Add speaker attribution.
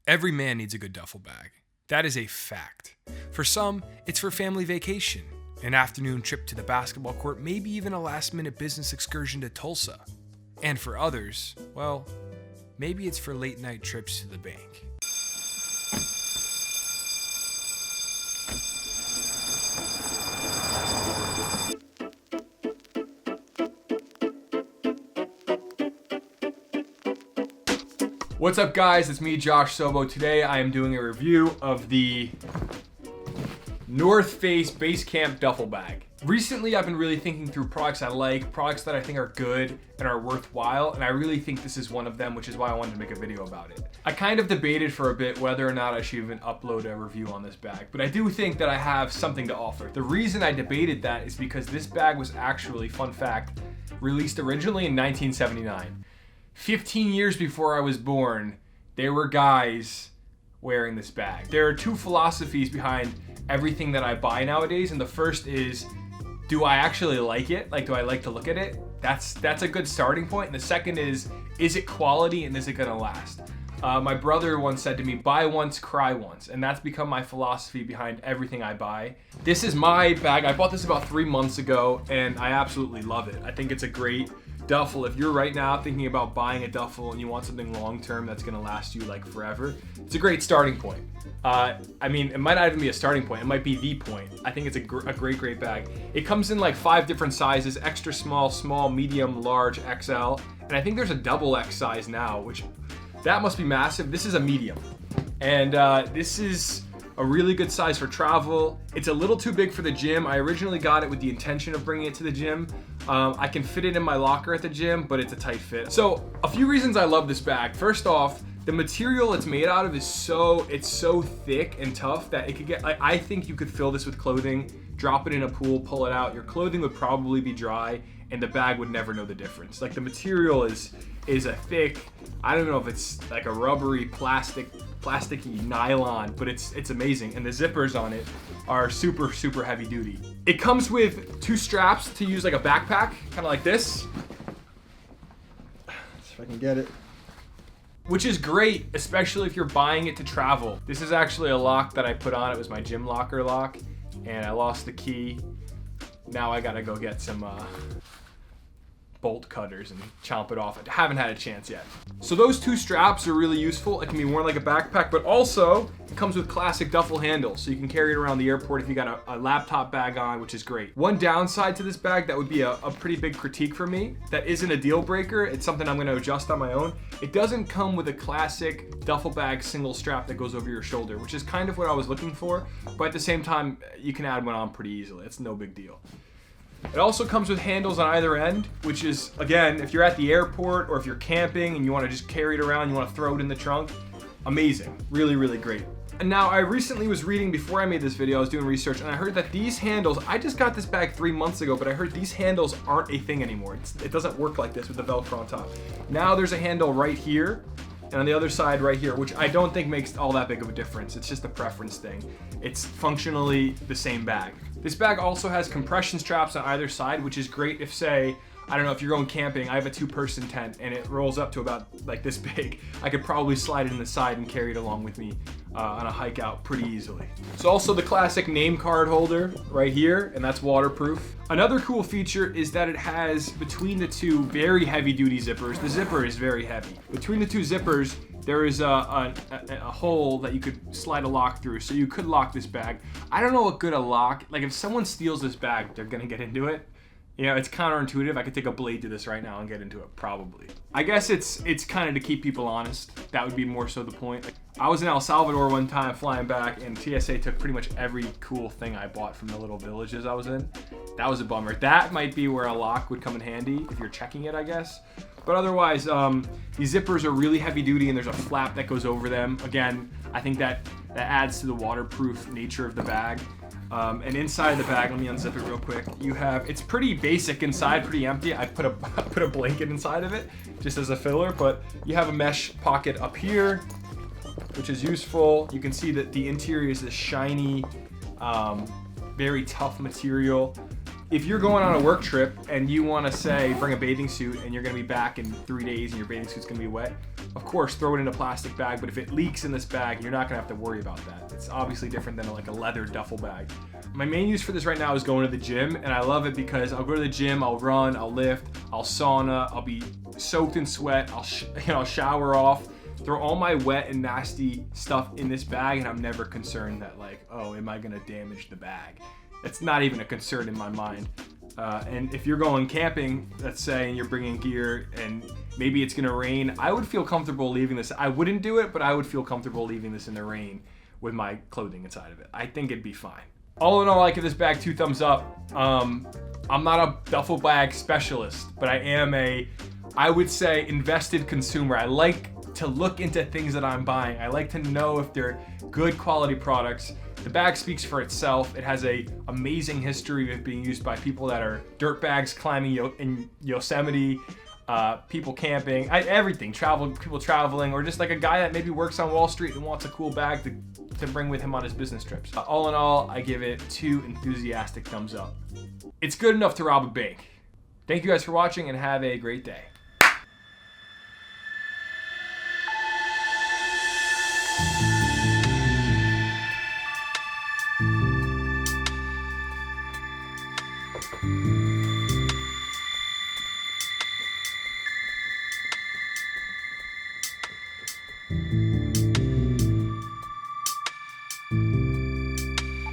Speaker 1: Every man needs a good duffel bag. That is a fact. For some, it's for family vacation, an afternoon trip to the basketball court, maybe even a last-minute business excursion to Tulsa. And for others, well, maybe it's for late-night trips to the bank. What's up, guys? It's me, Josh Sobo. Today I am doing a review of the North Face Basecamp duffel bag. Recently I've been really thinking through products I like, products that I think are good and are worthwhile, and I really think this is one of them, which is why I wanted to make a video about it. I kind of debated for a bit whether or not I should even upload a review on this bag, but I do think that I have something to offer. The reason I debated that is because this bag was actually, fun fact, released originally in 1979. 15 years before I was born, there were guys wearing this bag. There are two philosophies behind everything that I buy nowadays, and the first is, do I actually like it? Like, do I like to look at it? That's a good starting point. And the second is it quality and is it gonna last? My brother once said to me, buy once, cry once. And that's become my philosophy behind everything I buy. This is my bag. I bought this about 3 months ago and I absolutely love it. I think it's a great duffel. If you're right now thinking about buying a duffel and you want something long-term that's gonna last you like forever, it's a great starting point. I mean, it might not even be a starting point, it might be the point. I think it's a great bag. It comes in like 5 different sizes: extra small, small, medium, large, XL, and I think there's a double X size now, which that must be massive. This is a medium, and this is a really good size for travel. It's a little too big for the gym. I originally got it with the intention of bringing it to the gym. I can fit it in my locker at the gym, but it's a tight fit. So a few reasons I love this bag. First off, the material it's made out of is so thick and tough that it could get, I think you could fill this with clothing, drop it in a pool, pull it out. Your clothing would probably be dry and the bag would never know the difference. Like, the material is a thick, I don't know if it's like a rubbery plasticky nylon, but it's amazing. And the zippers on it are super heavy duty. It comes with 2 straps to use like a backpack, kind of like this. Let's see if I can get it. Which is great, especially if you're buying it to travel. This is actually a lock that I put on. It was my gym locker lock, and I lost the key. Now I gotta go get some bolt cutters and chomp it off. I haven't had a chance yet. So those 2 straps are really useful. It can be worn like a backpack, but also it comes with classic duffel handles, so you can carry it around the airport if you got a laptop bag on, which is great. One downside to this bag that would be a pretty big critique for me, that isn't a deal breaker, it's something I'm gonna adjust on my own. It doesn't come with a classic duffel bag single strap that goes over your shoulder, which is kind of what I was looking for, but at the same time, you can add one on pretty easily. It's no big deal. It also comes with handles on either end, which is, again, if you're at the airport or if you're camping and you want to just carry it around, you want to throw it in the trunk, amazing. Really great. And now, I recently was reading, before I made this video, I was doing research, and I heard that these handles, I just got this bag 3 months ago, but I heard these handles aren't a thing anymore. It doesn't work like this with the Velcro on top. Now there's a handle right here, and on the other side right here, which I don't think makes all that big of a difference. It's just a preference thing. It's functionally the same bag. This bag also has compression straps on either side, which is great if, say, I don't know, if you're going camping. I have a 2-person tent and it rolls up to about like this big. I could probably slide it in the side and carry it along with me on a hike out pretty easily. It's also the classic name card holder right here, and that's waterproof. Another cool feature is that it has, between the 2 very heavy duty zippers, the zipper is very heavy. Between the 2 zippers, there is a hole that you could slide a lock through, so you could lock this bag. I don't know what good a lock, like if someone steals this bag, they're gonna get into it. You know, it's counterintuitive. I could take a blade to this right now and get into it, probably. I guess it's kind of to keep people honest. That would be more so the point. Like, I was in El Salvador one time flying back, and TSA took pretty much every cool thing I bought from the little villages I was in. That was a bummer. That might be where a lock would come in handy if you're checking it, I guess. But otherwise, these zippers are really heavy duty and there's a flap that goes over them. Again, I think that adds to the waterproof nature of the bag. And inside the bag, let me unzip it real quick. You have, it's pretty basic inside, pretty empty. I put a blanket inside of it just as a filler, but you have a mesh pocket up here, which is useful. You can see that the interior is this shiny, very tough material. If you're going on a work trip and you want to, say, bring a bathing suit and you're going to be back in 3 days and your bathing suit's going to be wet, of course, throw it in a plastic bag, but if it leaks in this bag, you're not gonna have to worry about that. It's obviously different than like a leather duffel bag. My main use for this right now is going to the gym, and I love it because I'll go to the gym, I'll run, I'll lift, I'll sauna, I'll be soaked in sweat, I'll shower off, throw all my wet and nasty stuff in this bag, and I'm never concerned that like, oh, am I gonna damage the bag? It's not even a concern in my mind. And if you're going camping, let's say, and you're bringing gear and maybe it's gonna rain, I would feel comfortable leaving this. I wouldn't do it, but I would feel comfortable leaving this in the rain with my clothing inside of it. I think it'd be fine. All in all, I give this bag 2 thumbs up. I'm not a duffel bag specialist, but I am I would say, invested consumer. I like to look into things that I'm buying. I like to know if they're good quality products. The bag speaks for itself. It has a amazing history of being used by people that are dirt bags climbing in Yosemite, people camping, everything, people traveling, or just like a guy that maybe works on Wall Street and wants a cool bag to bring with him on his business trips. All in all, I give it 2 enthusiastic thumbs up. It's good enough to rob a bank. Thank you guys for watching and have a great day.